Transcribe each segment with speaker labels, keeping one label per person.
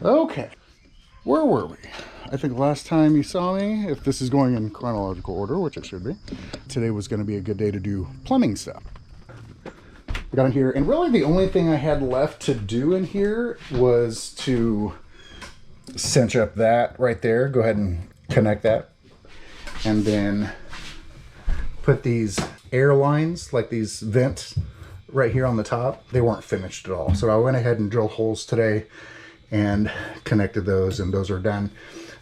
Speaker 1: Okay, where were we? I think last time you saw me, if this is going in chronological order, which it should be, today was going to be a good day to do plumbing stuff. I got in here, and really the only thing I had left to do in here was to cinch up that right there. Go ahead and connect that. And then put these air lines, like these vents right here on the top. They weren't finished at all. So I went ahead and drilled holes today and connected those, and those are done.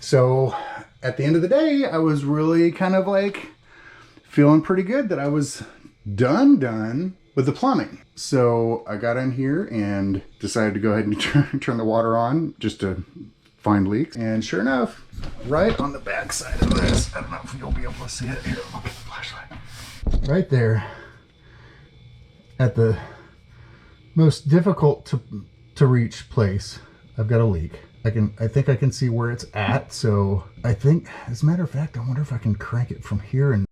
Speaker 1: So at the end of the day, I was really kind of like feeling pretty good that I was done with the plumbing. So I got in here and decided to go ahead and turn the water on just to find leaks. And sure enough, right on the back side of this, I don't know if you'll be able to see it. Here, I'll get the flashlight. Right there at the most difficult to reach place, I've got a leak. I think I can see where it's at. So I think, as a matter of fact, I wonder if I can crank it from here and...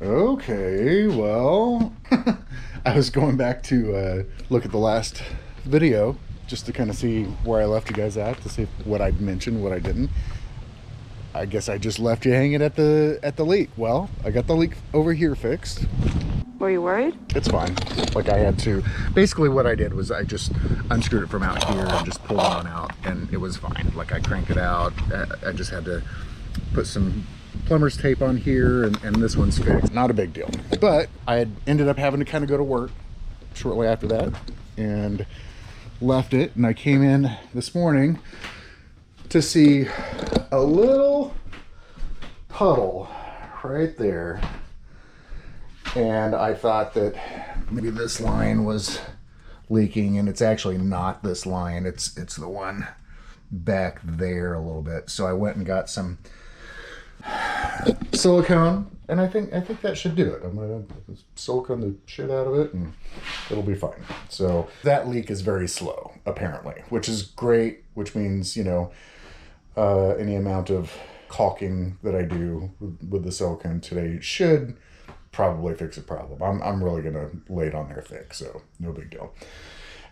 Speaker 1: Okay, well, I was going back to look at the last video just to kind of see where I left you guys at, to see what I'd mentioned, what I didn't. I guess I just left you hanging at the leak. Well, I got the leak over here fixed.
Speaker 2: Were you worried?
Speaker 1: It's fine. Like, I had to, basically what I did was I just unscrewed it from out here and just pulled it on out, and it was fine. Like, I cranked it out. I just had to put some plumber's tape on here, and this one's fixed. Not a big deal. But I had ended up having to kind of go to work shortly after that and left it, and I came in this morning to see a little puddle right there. And I thought that maybe this line was leaking, and it's actually not this line. It's the one back there a little bit. So I went and got some silicone, and I think that should do it. I'm gonna silicone the shit out of it, and it'll be fine. So that leak is very slow, apparently, which is great, which means, you know, any amount of caulking that I do with the silicone today should probably fix the problem. I'm really gonna lay it on there thick, so no big deal.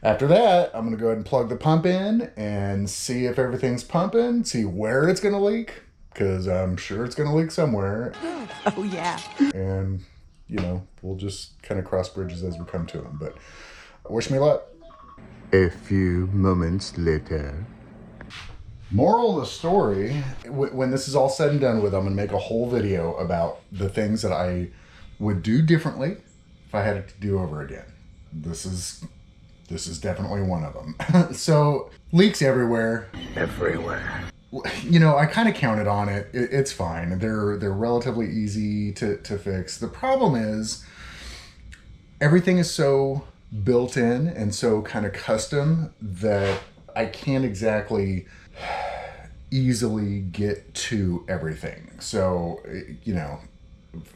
Speaker 1: After that, I'm gonna go ahead and plug the pump in and see if everything's pumping, see where it's gonna leak, because I'm sure it's gonna leak somewhere.
Speaker 2: Oh yeah.
Speaker 1: And, you know, we'll just kind of cross bridges as we come to them, but wish me luck. A few moments later. Moral of the story, when this is all said and done with, I'm gonna make a whole video about the things that I would do differently if I had it to do over again. This is definitely one of them. So, leaks everywhere. Everywhere. You know, I kind of counted on it. It's fine. They're relatively easy to fix. The problem is everything is so built in and so kind of custom that I can't exactly easily get to everything. So, you know,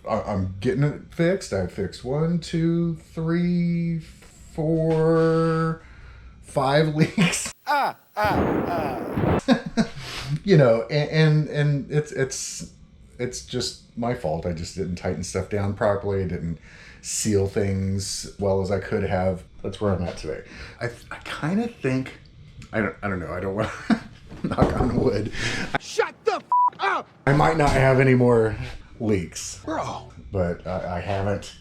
Speaker 1: I'm getting it fixed. I fixed 1, 2, 3, 4, 5 leaks. You know, and it's just my fault. I just didn't tighten stuff down properly. I didn't seal things well as I could have. That's where I'm at today. I kind of think, I don't know. I don't want to knock on wood.
Speaker 3: Shut the f up!
Speaker 1: I might not have any more leaks,
Speaker 3: Bro.
Speaker 1: but I haven't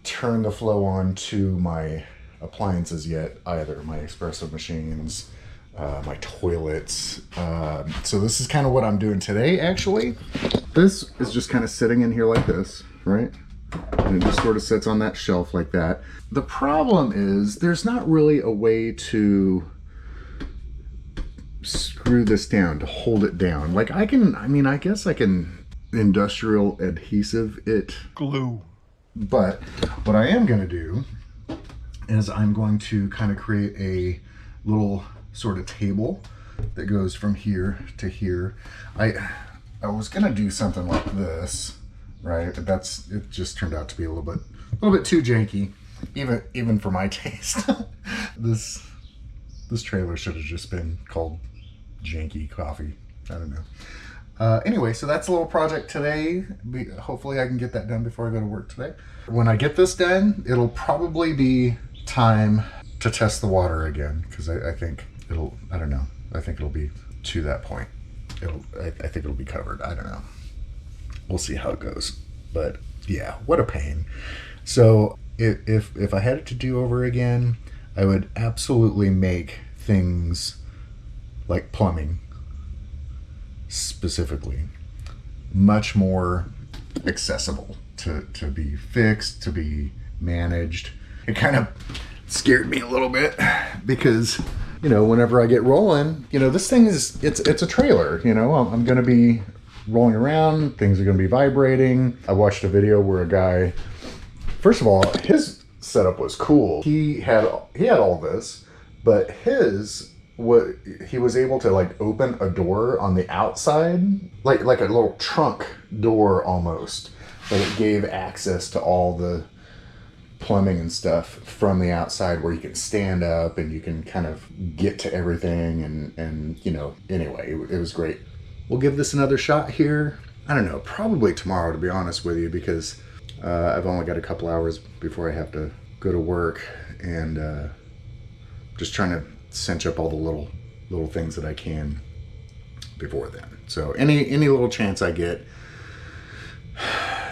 Speaker 1: turned the flow on to my appliances yet either. My espresso machines, my toilets. So this is kind of what I'm doing today, actually. This is just kind of sitting in here like this, right? And it just sort of sits on that shelf like that. The problem is there's not really a way to screw this down, to hold it down. Like I guess I can industrial adhesive it.
Speaker 3: Glue.
Speaker 1: But what I am going to do is I'm going to kind of create a little sort of table that goes from here to here. I was going to do something like this, right? But it just turned out to be a little bit too janky, even for my taste. This trailer should have just been called Janky Coffee. I don't know. Anyway, so that's a little project today. Hopefully I can get that done before I go to work today. When I get this done, it'll probably be time to test the water again, because I think I don't know. I think it'll be to that point. I think it'll be covered. I don't know. We'll see how it goes. But yeah, what a pain. So if I had it to do over again, I would absolutely make things like plumbing specifically much more accessible to be fixed, to be managed. It kind of scared me a little bit because, you know, whenever I get rolling, you know, this thing is, it's a trailer, you know, I'm going to be rolling around, things are going to be vibrating. I watched a video where a guy, first of all, his setup was cool. He had all this, but he was able to like open a door on the outside, like a little trunk door almost, but it gave access to all the plumbing and stuff from the outside, where you can stand up and you can kind of get to everything, and you know, anyway, it was great. We'll give this another shot here. I don't know, probably tomorrow, to be honest with you, because I've only got a couple hours before I have to go to work, and just trying to cinch up all the little things that I can before then. So any little chance I get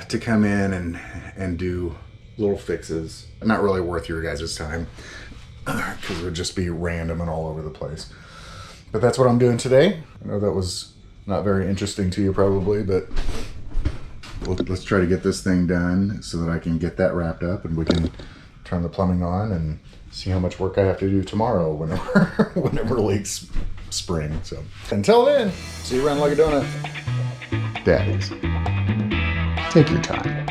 Speaker 1: to come in and do little fixes, not really worth your guys' time, because it would just be random and all over the place. But that's what I'm doing today. I know that was not very interesting to you probably, but let's try to get this thing done so that I can get that wrapped up and we can turn the plumbing on and see how much work I have to do tomorrow whenever late spring. So until then, see you around like a donut. Daddies, take your time.